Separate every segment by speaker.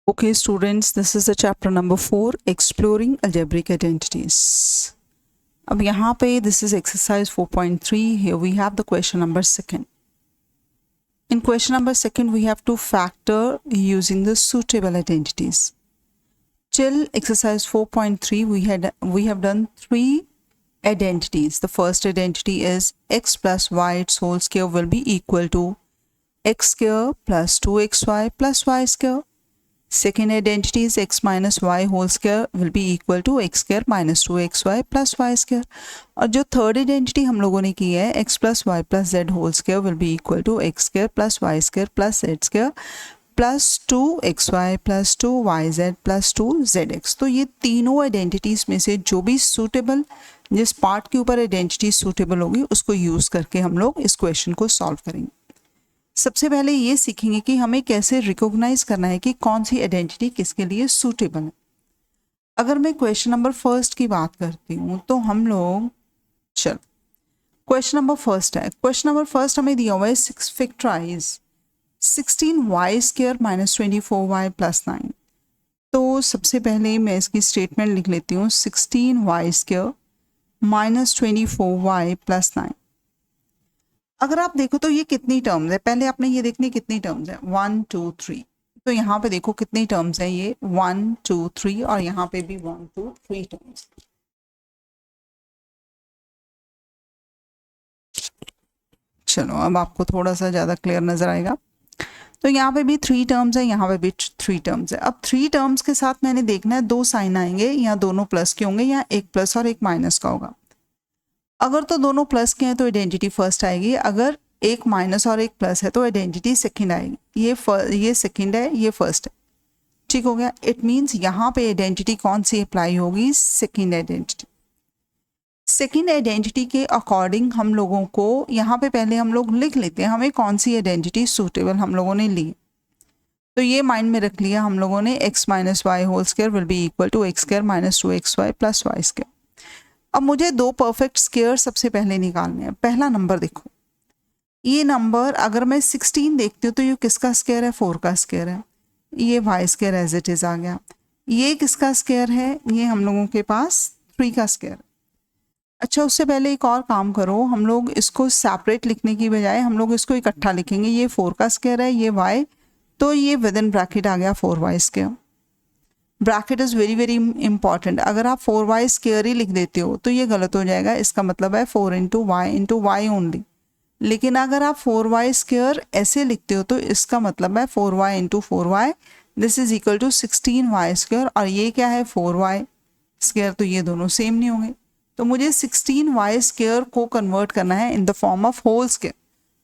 Speaker 1: Okay, students, this is the chapter number 4, exploring algebraic identities. अब यहाँ पे this is exercise 4.3. Here we have the question number 2. In question number 2, we have to factor using the suitable identities. Till exercise 4.3, we have done 3 identities. The first identity is x plus y its whole square will be equal to x square plus 2xy plus y square. Second identity is x minus y whole square will be equal to x square minus 2xy plus y square. और जो third identity हम लोगों ने की है x plus y plus z whole square will be equal to x square plus y square plus z square plus 2xy plus 2yz plus 2zx. तो ये तीनों आइडेंटिटीज़ में से जो भी सूटेबल, जिस पार्ट के ऊपर आइडेंटिटी सूटेबल होगी उसको यूज़ करके हम लोग इस क्वेश्चन को सॉल्व करेंगे. सबसे पहले ये सीखेंगे कि हमें कैसे रिकॉग्नाइज करना है कि कौन सी आइडेंटिटी किसके लिए सूटेबल है. अगर मैं क्वेश्चन नंबर फर्स्ट की बात करती हूँ तो हम लोग चल क्वेश्चन नंबर फर्स्ट है. क्वेश्चन नंबर फर्स्ट हमें दिया हुआ है 6 factorise 16y square minus 24y plus 9. तो सबसे पहले मैं इसकी स्टेटमेंट लिख लेती हूँ 16y square minus 24y plus 9. अगर आप देखो तो ये कितनी टर्म्स है, पहले आपने ये देखनी कितनी टर्म्स है 1 2 3. तो यहाँ पे देखो कितनी टर्म्स है, ये 1 2 3 और यहाँ पे भी 1 2 3 टर्म्स. चलो अब आपको थोड़ा सा ज़्यादा क्लियर नज़र आएगा. तो यहाँ पे भी 3 टर्म्स है, यहाँ पे भी 3 टर्म्स है. अब 3 टर्म्स के साथ मैंने देखना है 2 साइन आएंगे, या दोनों प्लस के होंगे या एक प्लस और एक माइनस का होगा. अगर तो दोनों प्लस के हैं तो आइडेंटिटी फर्स्ट आएगी, अगर एक माइनस और एक प्लस है तो आइडेंटिटी सेकंड आएगी. ये सेकंड है, ये फर्स्ट है. ठीक हो गया. इट मींस यहाँ पे आइडेंटिटी कौन सी अप्लाई होगी, सेकंड आइडेंटिटी. सेकंड आइडेंटिटी के अकॉर्डिंग हम लोगों को यहाँ पे पहले हम लोग लिख लेते हैं हमें कौन सी आइडेंटिटी सूटेबल हम लोगों ने ली. तो ये माइंड में रख लिया हम लोगों ने x minus y whole square will be equal to x square minus 2xy plus y square. अब मुझे 2 परफेक्ट स्क्वायर सबसे पहले निकालने हैं. पहला नंबर देखो, ये नंबर अगर मैं 16 देखती हूँ तो ये किसका स्क्वायर है, 4 का स्क्वायर है. ये Y square as it is आ गया. ये किसका स्क्वायर है, ये हम लोगों के पास 3 का स्क्वायर. अच्छा, उससे पहले एक और काम करो, हम लोग इसको सेपरेट लिखने की बजाय हम लोग इसको इकट्ठा लिखेंगे. ये 4 का स्क्वायर है, ये y, तो ये विद इन ब्रैकेट आ गया 4y square. Bracket is very very important. अगर आप 4y स्क्वायर ही लिख देते हो तो ये गलत हो जाएगा. इसका मतलब है 4 इंटू वाई ओनली. लेकिन अगर आप 4y स्क्वायर ऐसे लिखते हो तो इसका मतलब है 4y into 4y, this is equal to 16y square. और ये क्या है, 4y स्क्वायर. तो ये दोनों सेम नहीं होंगे. तो मुझे 16y स्क्वायर को कन्वर्ट करना है in the form of whole square.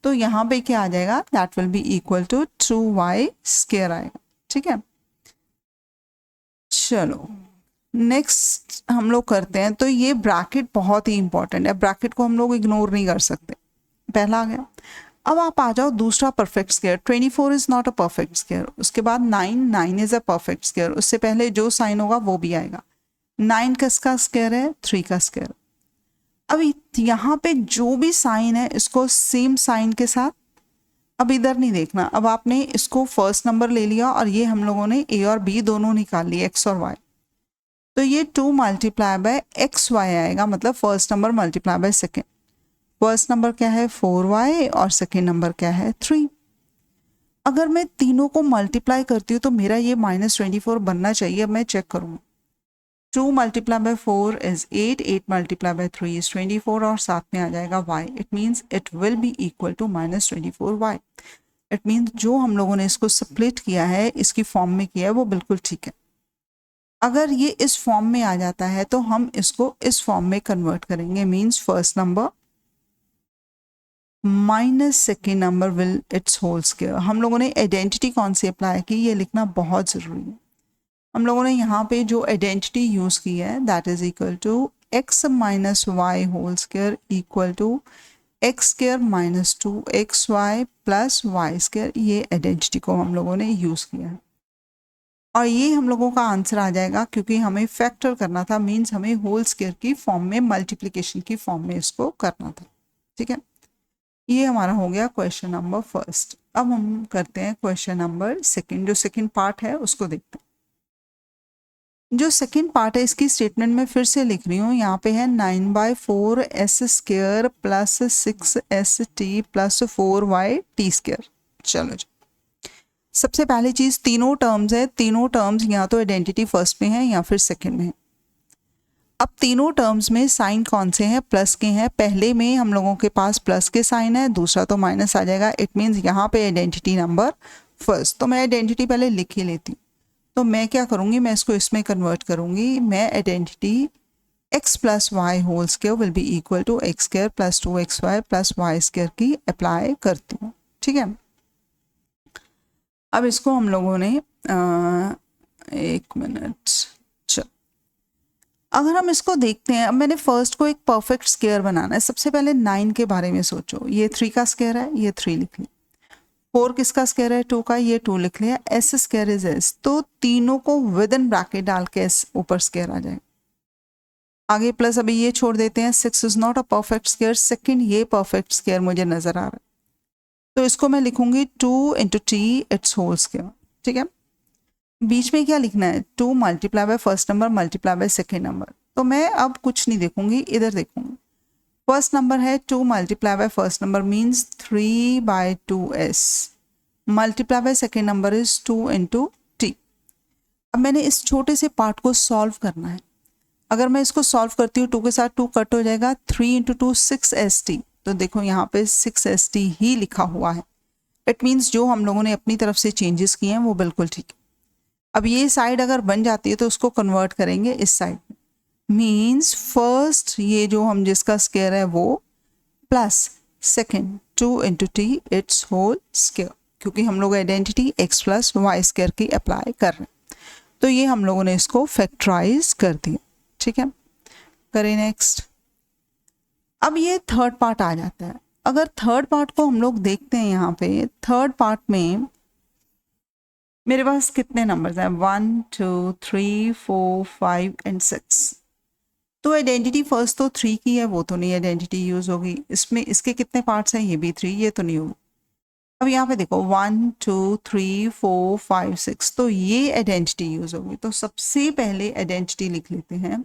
Speaker 1: तो यहाँ पे क्या आ जाएगा, that will be equal to 2y square आएगा. ठीक है. चलो नेक्स्ट हम लोग करते हैं. तो ये ब्रैकेट बहुत ही इंपॉर्टेंट है, ब्रैकेट को हम लोग इग्नोर नहीं कर सकते. पहला आ गया. अब आप आ जाओ दूसरा perfect square. 24 is not a perfect square. उसके बाद 9 इज अ परफेक्ट स्क्वायर. उससे पहले जो साइन होगा वो भी आएगा. 9 किसका स्क्वायर है, 3 का स्क्वायर. अब यहाँ पे जो भी साइन है इसको सेम साइन के साथ, अब इधर नहीं देखना. अब आपने इसको फर्स्ट नंबर ले लिया और ये हम लोगों ने a और b दोनों निकाल लिए, x और y. तो ये 2 मल्टीप्लाई बाय एक्स वाई आएगा, मतलब first number multiply by second. First number क्या है 4y और सेकेंड नंबर क्या है 3. अगर मैं तीनों को मल्टीप्लाई करती हूँ तो मेरा ये -24 बनना चाहिए. अब मैं चेक करूँगा. 2 multiply by 4 is 8, 8 multiply by 3 is 24 और साथ में आ जाएगा y. It means it will be equal to -24y. It means जो हम लोगों ने इसको स्प्लिट किया है, इसकी फॉर्म में किया है, वो बिल्कुल ठीक है. अगर ये इस फॉर्म में आ जाता है तो हम इसको इस फॉर्म में कन्वर्ट करेंगे. Means first number minus second number will its whole square. हम लोगों ने आइडेंटिटी कौन सी अप्लाई की, ये लिखना बहुत ज़रूरी है. हम लोगों ने यहाँ पे जो आइडेंटिटी यूज़ की है that is equal to x minus y whole square equal to x square minus 2xy plus y square. ये आइडेंटिटी को हम लोगों ने यूज़ किया है और ये हम लोगों का आंसर आ जाएगा क्योंकि हमें फैक्टर करना था. मीन्स हमें होल स्क्वायर की फॉर्म में, मल्टीप्लिकेशन की फॉर्म में इसको करना था. ठीक है. ये हमारा हो गया क्वेश्चन नंबर फर्स्ट. अब हम करते हैं क्वेश्चन नंबर सेकंड, जो सेकंड पार्ट है उसको देखते हैं। जो सेकंड पार्ट है इसकी स्टेटमेंट में फिर से लिख रही हूँ, यहाँ पे है 9/4 s square plus 6st plus 4y t square. चलो जी, सबसे पहली चीज तीनों टर्म्स है, तीनों टर्म्स या तो आइडेंटिटी फर्स्ट में है या फिर सेकंड में है। अब तीनों टर्म्स में साइन कौन से हैं, प्लस के हैं। पहले में हम लोगों के पास प्लस के साइन है, दूसरा तो माइनस आ जाएगा। इट मीन्स यहाँ पे आइडेंटिटी नंबर फर्स्ट। तो मैं आइडेंटिटी पहले लिख ही लेती हूँ। तो मैं क्या करूँगी, मैं इसको इसमें कन्वर्ट करूँगी। मैं identity x plus y whole square will be equal to x square plus 2xy plus y square की अप्लाई करती हूँ। ठीक है, अब इसको हम लोगों ने एक मिनट, चल अगर हम इसको देखते हैं, अब मैंने फर्स्ट को एक परफेक्ट स्क्वायर बनाना है। सबसे पहले 9 के बारे में सोचो, ये 3 का स्क्वायर है, ये 3 लिख लिया। 4 किसका स्क्वायर है, 2 का, ये 2 लिख लिया। एस स्क्वायर इज एस, तो तीनों को विद इन ब्रैकेट डाल के एस ऊपर स्क्वायर आ जाएगा। आगे प्लस, अभी ये छोड़ देते हैं। 6 is not a perfect square, second ये परफेक्ट स्क्वायर मुझे नजर आ रहा है, तो इसको मैं लिखूंगी 2 into t it's whole square. ठीक है, बीच में क्या लिखना है, 2 multiply by first number multiply by second number. तो मैं अब कुछ नहीं देखूंगी, इधर देखूंगी। फर्स्ट नंबर है 2 multiply by first number means 3/2s multiply by second number is 2 into T. अब मैंने इस छोटे से पार्ट को सॉल्व करना है। अगर मैं इसको सॉल्व करती हूँ, 2 के साथ 2 कट हो जाएगा। 3 इंटू 2 6st, तो देखो यहाँ पे 6st ही लिखा हुआ है। इट मीन्स जो हम लोगों ने अपनी तरफ से चेंजेस किए हैं वो बिल्कुल ठीक है। अब ये साइड अगर बन जाती है तो उसको कन्वर्ट करेंगे इस साइड में। मीन्स फर्स्ट ये जो हम जिसका स्क्वायर है वो plus second 2 into t it's whole square, क्योंकि हम लोग identity x plus y square की अप्लाई कर रहे हैं। तो ये हम लोगों ने इसको फैक्टराइज कर दिया। ठीक है, करें नेक्स्ट। अब ये थर्ड पार्ट आ जाता है। अगर थर्ड पार्ट को हम लोग देखते हैं, यहाँ पे थर्ड पार्ट में मेरे पास कितने नंबर्स हैं, 1 2 3 4 5 एंड 6। तो आइडेंटिटी फर्स्ट तो 3 की है, वो तो नहीं आइडेंटिटी यूज होगी। इसमें इसके कितने पार्ट्स हैं, ये भी 3, ये तो नहीं होगी। अब यहाँ पे देखो 1 2 3 4 5 6, तो ये आइडेंटिटी यूज होगी। तो सबसे पहले आइडेंटिटी लिख लेते हैं,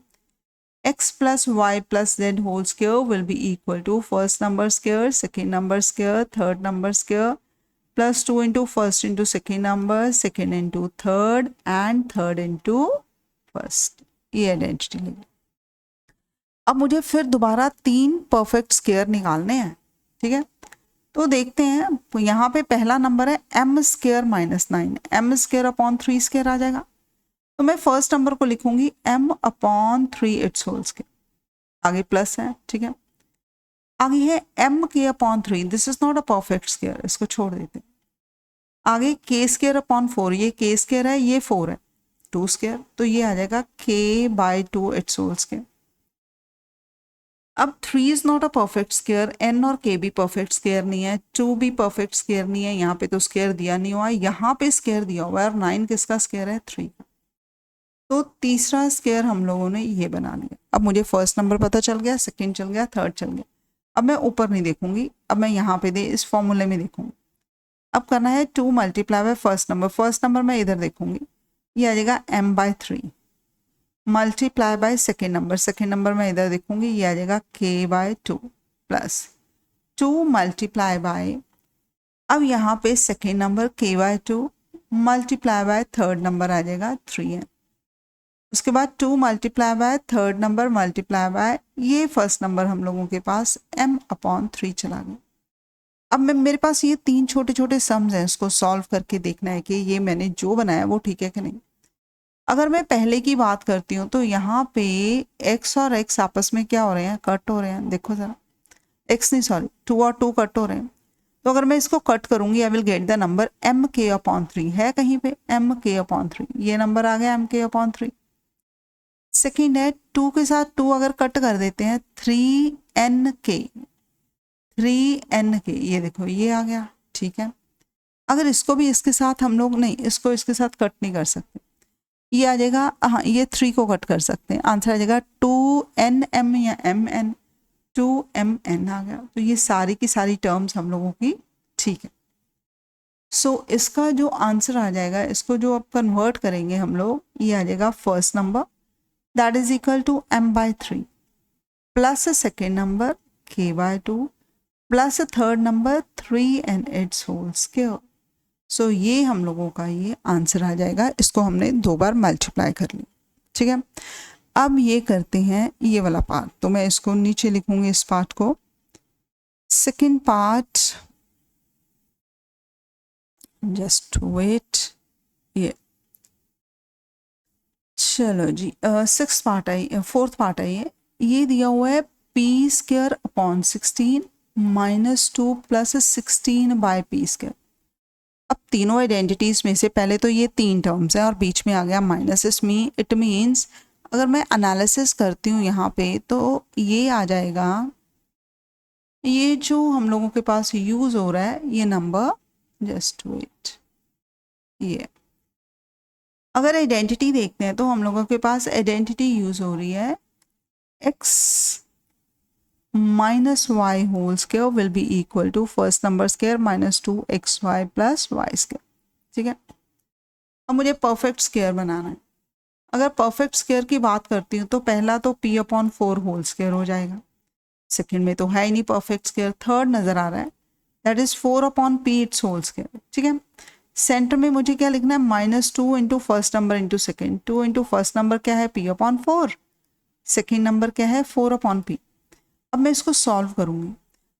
Speaker 1: x plus y plus z whole square will be equal to first number square second number square third number square plus 2 into first into second number second into third and third into first. ये identity लेंगे। अब मुझे फिर दोबारा 3 perfect square निकालने हैं। ठीक है, तो देखते हैं। यहाँ पे पहला नंबर है m square minus 9, m square upon 3 square आ जाएगा। तो मैं फर्स्ट नंबर को लिखूंगी m अपॉन 3 इट्स होल स्क्वायर। आगे प्लस है, ठीक है। आगे है m के upon 3, this is not a perfect square, इसको छोड़ देते हैं। आगे k स्क्वायर अपॉन 4, ये k स्क्वायर है, ये 4 है, 2 स्क्वायर, तो ये आ जाएगा k/2 इट्स होल स्क्वायर। अब 3 is not a perfect square, n और k भी परफेक्ट स्क्वायर नहीं है, 2 भी परफेक्ट स्क्वायर नहीं है। यहाँ पे तो स्क्वायर दिया नहीं हुआ है, यहाँ पे स्क्वायर दिया हुआ है, और 9 किसका स्क्वायर है, 3 का। तो तीसरा स्क्वायर हम लोगों ने ये बना लिया। अब मुझे फर्स्ट नंबर पता चल गया, सेकंड चल गया, थर्ड चल गया। अब मैं ऊपर नहीं देखूंगी, अब मैं यहाँ पे इस फॉर्मूले में देखूंगी। अब करना है 2 multiply by first number, first number मैं इधर देखूंगी, ये आ जाएगा m/3 multiply by second number, second number मैं इधर देखूंगी, ये आ जाएगा k/2 प्लस 2 मल्टीप्लाई बाय, अब यहाँ पे second number k/2 multiply by third number आ जाएगा 3 है। उसके बाद 2 multiply by third number multiply by ये फर्स्ट नंबर हम लोगों के पास m/3 चला गया। अब मेरे पास ये 3 छोटे छोटे सम्स हैं, इसको सॉल्व करके देखना है कि ये मैंने जो बनाया वो ठीक है कि नहीं। अगर मैं पहले की बात करती हूँ तो यहाँ पे x और x आपस में क्या हो रहे हैं, कट हो रहे हैं। देखो जरा, x नहीं सॉरी 2 और 2 कट हो रहे हैं। तो अगर मैं इसको कट करूंगी I will get the number mk/3 है कहीं पे mk/3, ये नंबर आ गया mk/3। सेकेंड है 2 के साथ 2 अगर कट कर देते हैं 3nk, ये देखो ये आ गया, ठीक है। अगर इसको भी इसके साथ हम लोग नहीं, इसको इसके साथ कट नहीं कर सकते, ये आ जाएगा, हाँ ये 3 को कट कर सकते हैं, आंसर आ जाएगा 2nm या mn, 2mn आ गया। तो ये सारी की सारी टर्म्स हम लोगों की ठीक है। सो इसका जो आंसर आ जाएगा, इसको जो अब कन्वर्ट करेंगे हम लोग, ये आ जाएगा first number that is equal to m/3 plus second number k/2 plus third number 3 and its whole square. So ये हम लोगों का ये आंसर आ जाएगा। इसको हमने 2 बार मल्टीप्लाई कर लिया, ठीक है। अब ये करते हैं ये वाला पार्ट, तो मैं इसको नीचे लिखूंगी इस पार्ट को। सेकेंड पार्ट, जस्ट वेट, ये चलो जी, six part I, fourth part I है। ये दिया हुआ है p² / 16 - 2 + 16/p²। अब तीनों आइडेंटिटीज में से पहले तो ये 3 टर्म्स हैं और बीच में आ गया माइनस। इट मीन्स अगर मैं एनालिसिस करती हूँ यहाँ पे तो ये आ जाएगा, ये जो हम लोगों के पास यूज हो रहा है ये नंबर, जस्ट वेट, ये अगर आइडेंटिटी देखते हैं तो हम लोगों के पास आइडेंटिटी यूज हो रही है x - y whole square will be equal to first number square -2xy + y square, ठीक है। अब मुझे परफेक्ट स्क्वायर बनाना है। अगर परफेक्ट स्क्वायर की बात करती हूँ तो पहला तो p/4 होल स्क्वायर हो जाएगा, सेकेंड में तो है ही नहीं परफेक्ट स्क्वायर, थर्ड नजर आ रहा है that is 4/p its whole square, ठीक है। सेंटर में मुझे क्या लिखना है, -2 into first number into second, 2 into first number क्या है p/4, सेकेंड नंबर क्या है 4/p। अब मैं इसको सॉल्व करूंगी।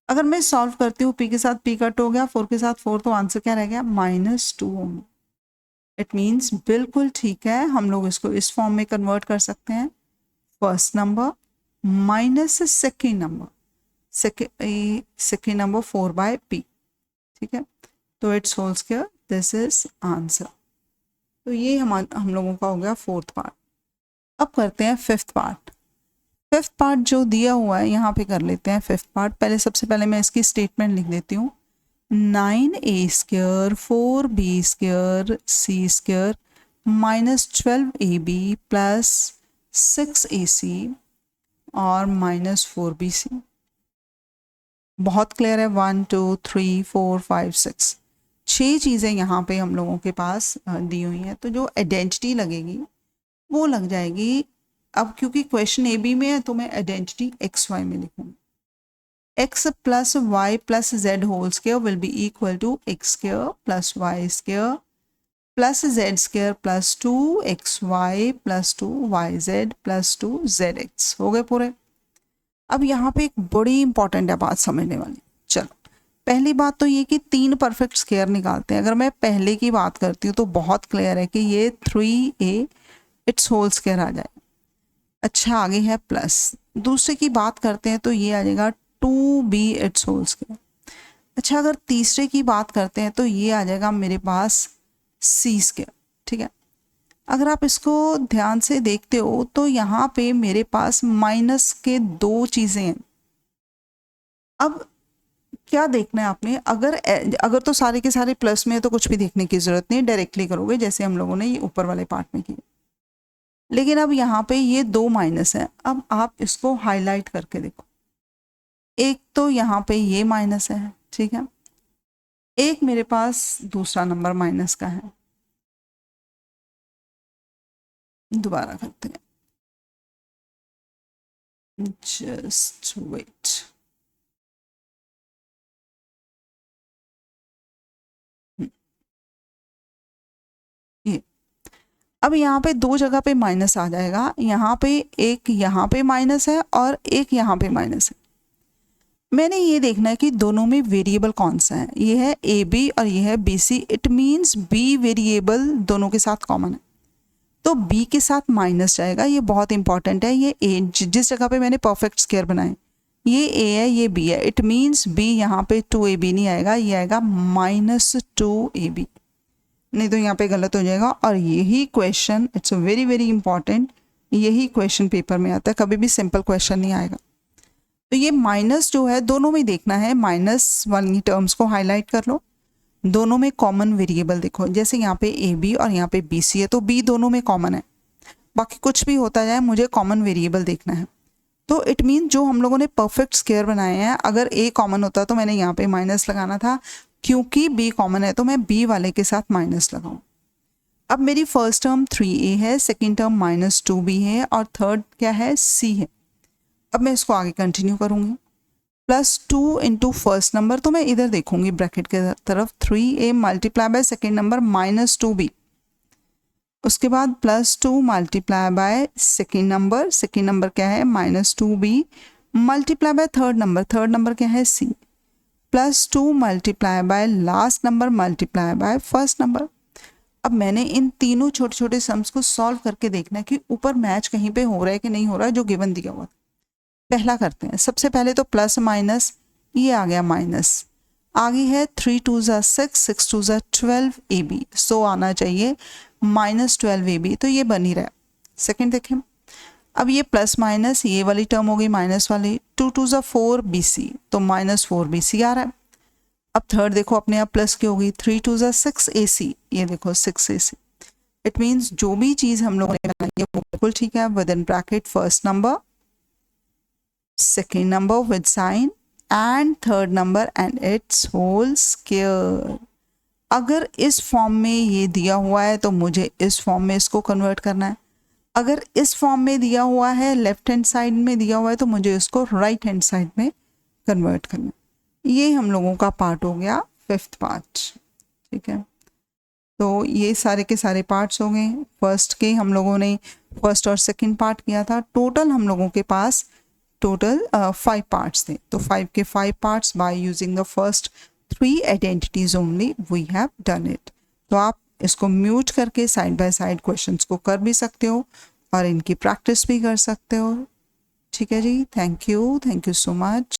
Speaker 1: अगर मैं सॉल्व करती हूँ p के साथ p कट हो गया, 4 के साथ 4, तो आंसर क्या रह गया -2 होंगे। इट मीन्स बिल्कुल ठीक है, हम लोग इसको इस फॉर्म में कन्वर्ट कर सकते हैं, first number minus second number, second number 4/p, ठीक है। तो its whole square, this is answer. तो ये हम लोगों का हो गया फोर्थ पार्ट। अब करते हैं फिफ्थ पार्ट। फिफ्थ पार्ट जो दिया हुआ है यहाँ पे कर लेते हैं फिफ्थ पार्ट। पहले सबसे पहले मैं इसकी स्टेटमेंट लिख देती हूँ, 9a² 4b² c² -12ab + 6ac और -4bc। बहुत क्लियर है, 1 2 3 4 5 6 6 चीज़ें यहाँ पे हम लोगों के पास दी हुई हैं। तो जो आइडेंटिटी लगेगी वो लग जाएगी। अब क्योंकि क्वेश्चन ए बी में है तो मैं आइडेंटिटी एक्स वाई में लिखूंगी, x + y + z whole square will be equal to x² + y² + z² + 2xy + 2yz + 2zx। हो गए पूरे। अब यहाँ पे एक बड़ी इंपॉर्टेंट है बात समझने वाली। चलो, पहली बात तो ये कि 3 परफेक्ट स्क्वायर निकालते हैं। अगर मैं पहले की बात करती हूँ तो बहुत क्लियर है कि ये 3a इट्स होल स्क्वायर आ जाएगा। अच्छा, आगे है प्लस। दूसरे की बात करते हैं तो ये आ जाएगा 2b इट्स होल स्क्वायर। अच्छा, अगर तीसरे की बात करते हैं तो ये आ जाएगा मेरे पास c², ठीक है। अगर आप इसको ध्यान से देखते हो तो यहाँ पे मेरे पास माइनस के 2 चीज़ें हैं। अब क्या देखना है आपने, अगर तो सारे के सारे प्लस में है तो कुछ भी देखने की जरूरत नहीं, डायरेक्टली करोगे जैसे हम लोगों ने ये ऊपर वाले पार्ट में किया। लेकिन अब यहाँ पे ये 2 माइनस है। अब आप इसको हाईलाइट करके देखो, एक तो यहाँ पे ये माइनस है, ठीक है, एक मेरे पास दूसरा नंबर माइनस का है। दोबारा करते हैं, जस्ट वेट। ये अब यहाँ पे 2 जगह पे माइनस आ जाएगा। यहाँ पे माइनस है और एक यहाँ पे माइनस है। मैंने ये देखना है कि दोनों में वेरिएबल कौन सा है। ये है ए बी और ये है B C. It means B variable दोनों के साथ कॉमन है, तो बी के साथ माइनस जाएगा। ये बहुत इंपॉर्टेंट है। ये ए, जिस जगह पे मैंने परफेक्ट स्क्वायर बनाए, ये ए है ये बी है। इट मीन्स बी यहाँ पे 2ab नहीं आएगा, ये आएगा -2ab, नहीं तो यहाँ पे गलत हो जाएगा। और यही question, it's very very important, यही क्वेश्चन पेपर में आता है, कभी भी सिंपल क्वेश्चन नहीं आएगा। तो ये माइनस जो है दोनों में देखना है, माइनस वाली टर्म्स को हाईलाइट कर लो। दोनों में कॉमन वेरिएबल देखो, जैसे यहाँ पे ए बी और यहाँ पे बी सी है तो बी दोनों में कॉमन है, बाकी कुछ भी होता जाए मुझे कॉमन वेरिएबल देखना है। तो इट मीन जो हम लोगों ने परफेक्ट स्क्वायर बनाए हैं, अगर ए कॉमन होता तो मैंने यहाँ पे माइनस लगाना था, क्योंकि b कॉमन है तो मैं b वाले के साथ माइनस लगाऊं। अब मेरी फर्स्ट टर्म 3a है, सेकेंड टर्म -2b है और थर्ड क्या है, c है। अब मैं इसको आगे कंटिन्यू करूंगी। +2 इंटू फर्स्ट नंबर, तो मैं इधर देखूंगी ब्रैकेट के तरफ, 3a multiply by second number -2b, उसके बाद +2 मल्टीप्लाई बाय सेकेंड नंबर क्या है -2b, multiply by third number क्या है c, +2 multiply by last number multiply by first number. अब मैंने इन तीनों छोटे छोटे सम्स को सॉल्व करके देखना है कि ऊपर मैच कहीं पे हो रहा है कि नहीं हो रहा है जो गिवन दिया हुआ। पहला करते हैं, सबसे पहले तो प्लस माइनस, ये आ गया माइनस, आगे है 3 2 6, 6 2 12 AB, सो आना चाहिए -12 AB, तो ये बन ही रहा है। सेकेंड देखें, अब ये प्लस माइनस, ये वाली टर्म हो गई माइनस वाली, 2 2 4 BC, तो -4 BC आ रहा है। अब थर्ड देखो अपने आप प्लस की हो गई, 3 2 6 AC, ये देखो 6 AC। इट मीन्स जो भी चीज़ हम लोगों ने बनाई है वो बिल्कुल ठीक है। With in bracket first number, second number with sine and third number and it's whole square. अगर इस फॉर्म में ये दिया हुआ है तो मुझे इस फॉर्म में इसको कन्वर्ट करना है। अगर इस फॉर्म में दिया हुआ है, लेफ्ट हैंड साइड में दिया हुआ है, तो मुझे इसको राइट हैंड साइड में कन्वर्ट करना है। ये हम लोगों का पार्ट हो गया, फिफ्थ पार्ट। ठीक है, तो ये सारे के सारे पार्ट्स हो गए। फर्स्ट के हम लोगों ने फर्स्ट और सेकंड पार्ट किया था। टोटल हम लोगों के पास 5 पार्ट्स थे, तो 5 के 5 parts by using the first 3 identities only we have done it. तो आप इसको म्यूट करके साइड बाय साइड क्वेश्चंस को कर भी सकते हो और इनकी प्रैक्टिस भी कर सकते हो। ठीक है जी, थैंक यू सो मच।